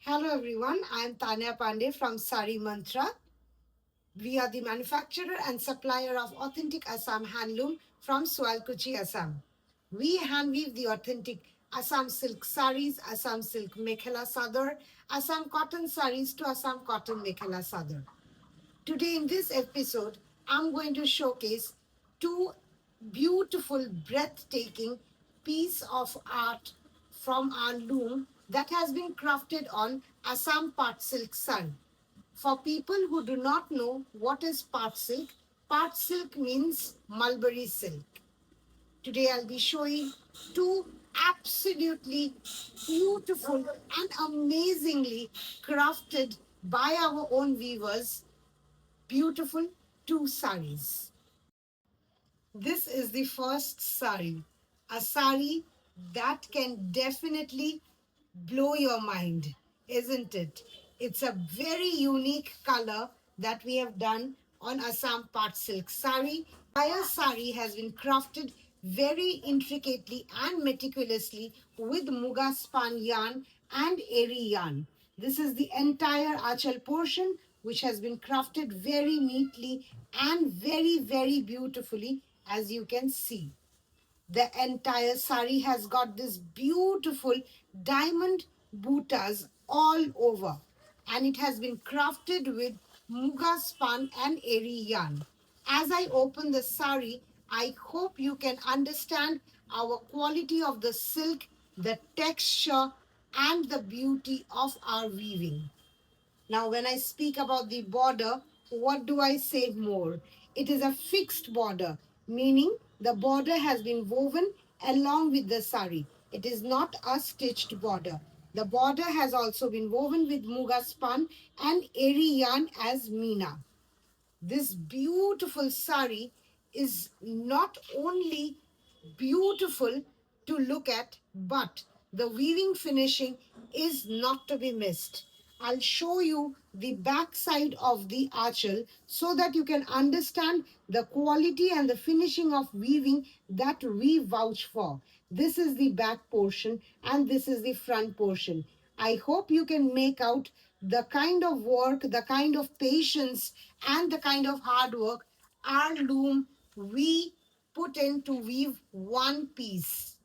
Hello everyone, I am Tanya Pandey from Sari Mantra. We are the manufacturer and supplier of authentic Assam handloom from Swalkuchi, Assam. We hand weave the authentic Assam silk saris, Assam silk mekhela sadar, Assam cotton saris to Assam cotton mekhela sadar. Today in this episode, I'm going to showcase two beautiful, breathtaking piece of art from our loom that has been crafted on Assam part silk sari. For people who do not know what is part silk means mulberry silk. Today I'll be showing two absolutely beautiful and amazingly crafted by our own weavers beautiful two saris. This is the first sari, a sari that can definitely blow your mind, isn't it? It's a very unique color that we have done on Assam Part Silk sari. Entire sari has been crafted very intricately and meticulously with Muga span yarn and eri yarn. This is the entire achal portion which has been crafted very neatly and very beautifully as you can see. The entire sari has got this beautiful diamond buttas all over, and it has been crafted with muga spun and eri yarn. As I open the sari, I hope you can understand our quality of the silk, the texture, and the beauty of our weaving. Now, when I speak about the border, what do I say more? It is a fixed border, meaning the border has been woven along with the sari. It is not a stitched border. The border has also been woven with muga spun and eri yarn as meena. This beautiful sari is not only beautiful to look at, but the weaving finishing is not to be missed. I'll show you the back side of the archel so that you can understand the quality and the finishing of weaving that we vouch for. This is the back portion and this is the front portion. I hope you can make out the kind of work, the kind of patience, and the kind of hard work our loom we put in to weave one piece.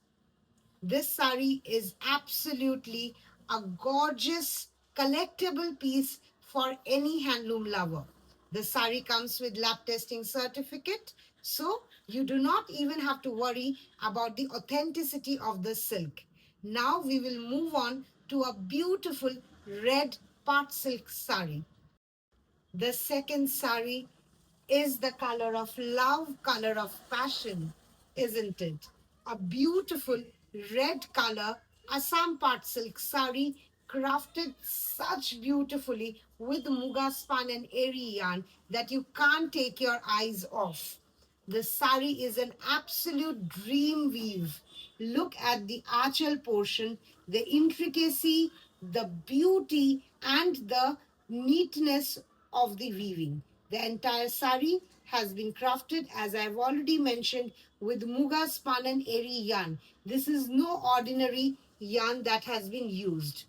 This sari is absolutely a gorgeous collectible piece for any handloom lover. The sari comes with lab testing certificate, so you do not even have to worry about the authenticity of the silk. Now we will move on to a beautiful red part silk sari. The second sari is the color of love, color of passion, isn't it? A beautiful red color, Assam part silk sari, crafted such beautifully with muga span and eri yarn that you can't take your eyes off. The sari is an absolute dream weave. Look at the archal portion, the intricacy, the beauty, and the neatness of the weaving. The entire sari has been crafted, as I've already mentioned, with muga spun and eri yarn. This is no ordinary yarn that has been used.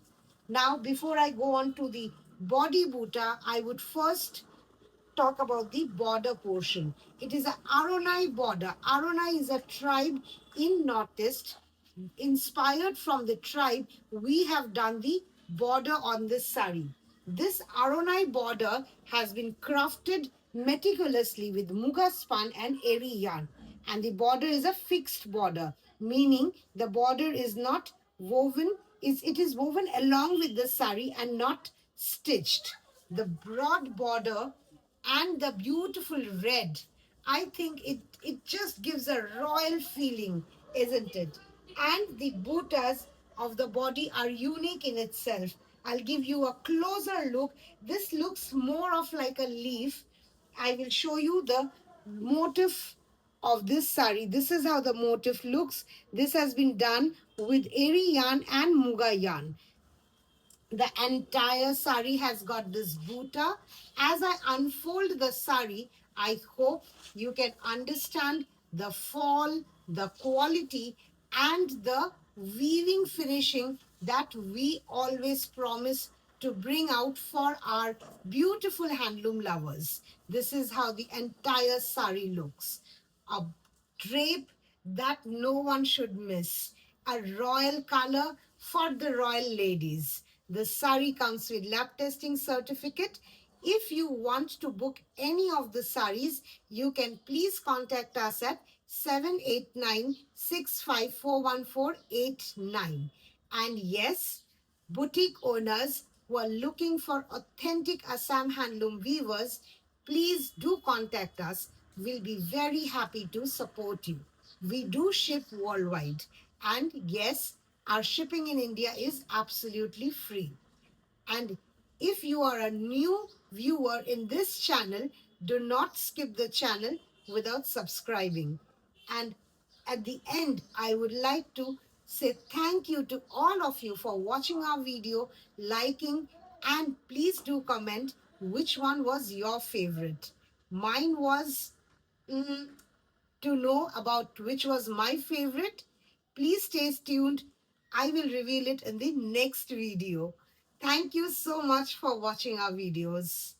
Now, before I go on to the body buta, I would first talk about the border portion. It is a Aronai border. Aronai is a tribe in Northeast. Inspired from the tribe, we have done the border on this sari. This Aronai border has been crafted meticulously with muga span and eri yarn. And the border is a fixed border, meaning the border is not woven, it is woven along with the sari and not stitched. The broad border and the beautiful red, I think it just gives a royal feeling, isn't it? And the buttas of the body are unique in itself. I'll give you a closer look. This looks more of like a leaf. I will show you the motif of this sari. This is how the motif looks. This has been done with eri yarn and muga yarn. The entire sari has got this buta. As I unfold the sari, I hope you can understand the fall, the quality, and the weaving finishing that we always promise to bring out for our beautiful handloom lovers. This is how the entire sari looks. A drape that no one should miss. A royal color for the royal ladies. The sari comes with lab testing certificate. If you want to book any of the saris, you can please contact us at 789-6541489. And yes, boutique owners who are looking for authentic Assam handloom weavers, please do contact us. We'll be very happy to support you. We do ship worldwide. And yes, our shipping in India is absolutely free. And if you are a new viewer in this channel, do not skip the channel without subscribing. And at the end, I would like to say thank you to all of you for watching our video, liking, and please do comment which one was your favorite. Mine was to know about which was my favorite. Please stay tuned. I will reveal it in the next video. Thank you so much for watching our videos.